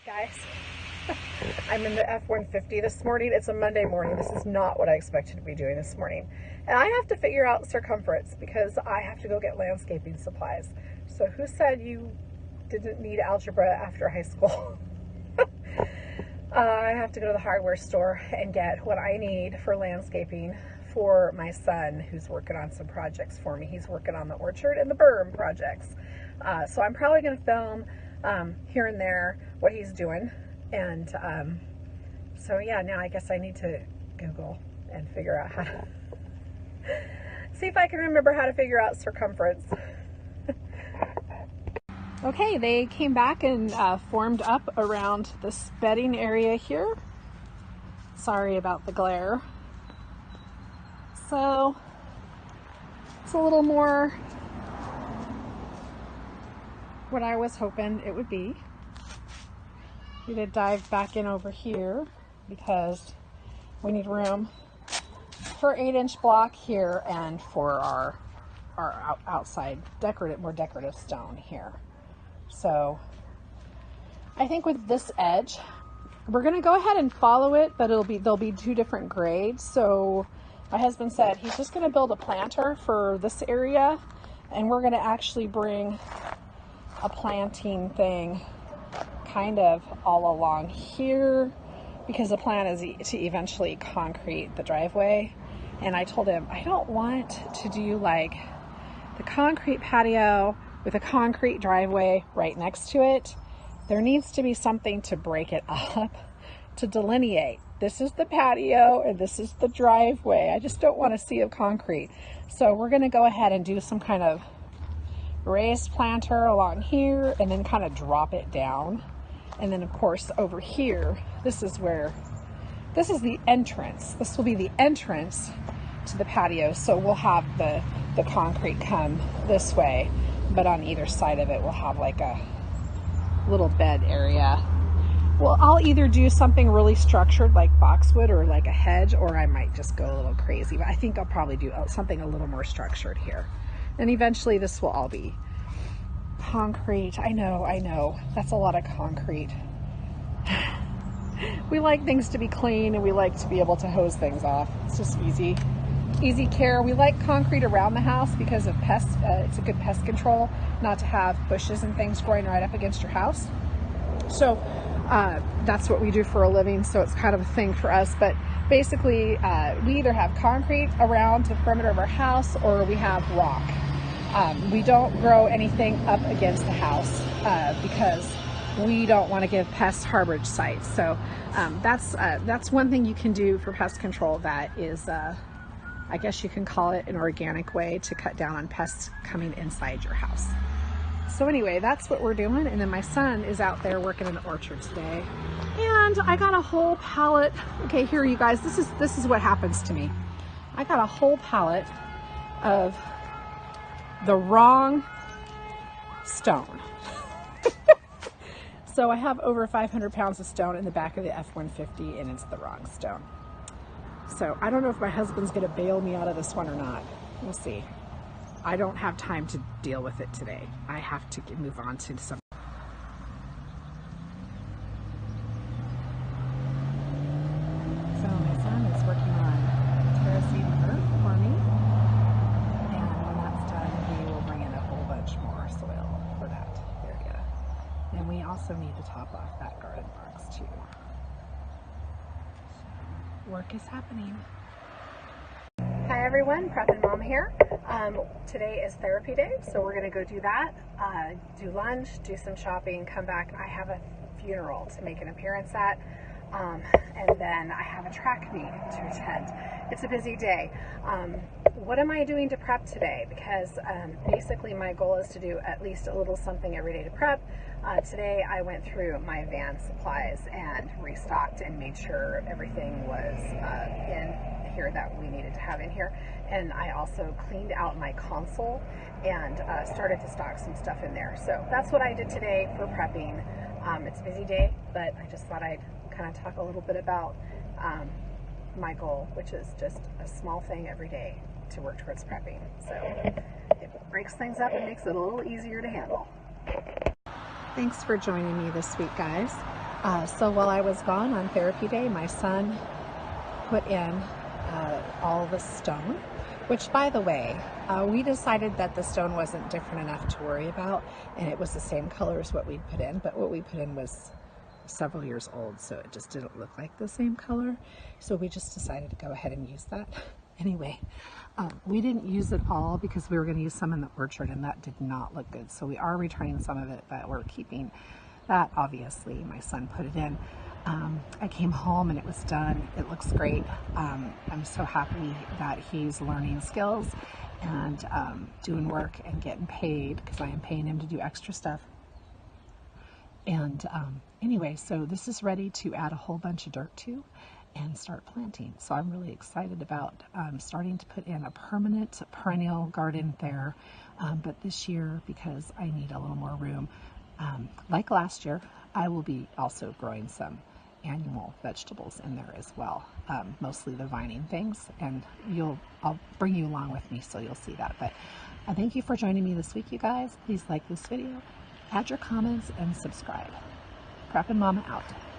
Guys, I'm in the F-150 this morning. It's a Monday morning. This is not what I expected to be doing this morning. And I have to figure out circumference because I have to go get landscaping supplies. So who said you didn't need algebra after high school? I have to go to the hardware store and get what I need for landscaping for my son who's working on some projects for me. He's working on the orchard and the berm projects. So I'm probably going to film here and there what he's doing. And so yeah, now I guess I need to Google and figure out how to see if I can remember how to figure out circumference. Okay, they came back and formed up around this bedding area here. Sorry about the glare. So it's a little more what I was hoping it would be. We did dive back in over here because we need room for 8-inch block here and for our outside more decorative stone here. So I think with this edge, we're going to go ahead and follow it, but there'll be two different grades. So my husband said he's just going to build a planter for this area, and we're going to actually bring a planting thing kind of all along here, because the plan is to eventually concrete the driveway. And I told him I don't want to do like the concrete patio with a concrete driveway right next to it. There needs to be something to break it up, to delineate. This is the patio and this is the driveway. I just don't want a sea of concrete. So we're going to go ahead and do some kind of raised planter along here and then kind of drop it down. And then of course over here, this is the entrance. This will be the entrance to the patio. So we'll have the concrete come this way, but on either side of it we'll have like a little bed area. Well, I'll either do something really structured like boxwood or like a hedge, or I might just go a little crazy, but I think I'll probably do something a little more structured here. And eventually this will all be concrete. I know, that's a lot of concrete. We like things to be clean and we like to be able to hose things off. It's just easy care. We like concrete around the house because of pests. It's a good pest control, not to have bushes and things growing right up against your house. So that's what we do for a living. So it's kind of a thing for us. But basically, we either have concrete around the perimeter of our house or we have rock. We don't grow anything up against the house because we don't want to give pests harborage sites. So that's one thing you can do for pest control that is I guess you can call it an organic way to cut down on pests coming inside your house. So anyway, that's what we're doing. And then my son is out there working in the orchard today. And I got a whole pallet. Okay, here you guys, this is what happens to me. I got a whole pallet of the wrong stone. So I have over 500 pounds of stone in the back of the F-150 and it's the wrong stone. So I don't know if my husband's going to bail me out of this one or not. We'll see. I don't have time to deal with it today. I have to move on to some. So my son is working on terracing the earth for me. And when that's done, we will bring in a whole bunch more soil for that area. And we also need to top off that garden box too. Work is happening. Hi everyone, Prep and Mom here. Today is therapy day, so we're going to go do that, do lunch, do some shopping, come back. I have a funeral to make an appearance at, and then I have a track meet to attend. It's a busy day. What am I doing to prep today? Because basically my goal is to do at least a little something every day to prep. Today I went through my van supplies and restocked and made sure everything was in here that we needed to have in here. And I also cleaned out my console and started to stock some stuff in there. So that's what I did today for prepping. It's a busy day, but I just thought I'd kind of talk a little bit about my goal, which is just a small thing every day to work towards prepping. So it breaks things up and makes it a little easier to handle. Thanks for joining me this week, guys. So while I was gone on therapy day, my son put in all the stone, which, by the way, we decided that the stone wasn't different enough to worry about, and it was the same color as what we'd put in, but what we put in was several years old, so it just didn't look like the same color, so we just decided to go ahead and use that. Anyway, we didn't use it all because we were going to use some in the orchard, and that did not look good, so we are returning some of it, but we're keeping that. Obviously, my son put it in. I came home and it was done. It looks great. I'm so happy that he's learning skills and doing work and getting paid, because I am paying him to do extra stuff. And anyway, so this is ready to add a whole bunch of dirt to and start planting. So I'm really excited about starting to put in a permanent perennial garden there. But this year, because I need a little more room, like last year, I will be also growing some annual vegetables in there as well, mostly the vining things, and I'll bring you along with me so you'll see that. But I thank you for joining me this week, you guys. Please like this video, add your comments, and subscribe. Preppin' Mama out.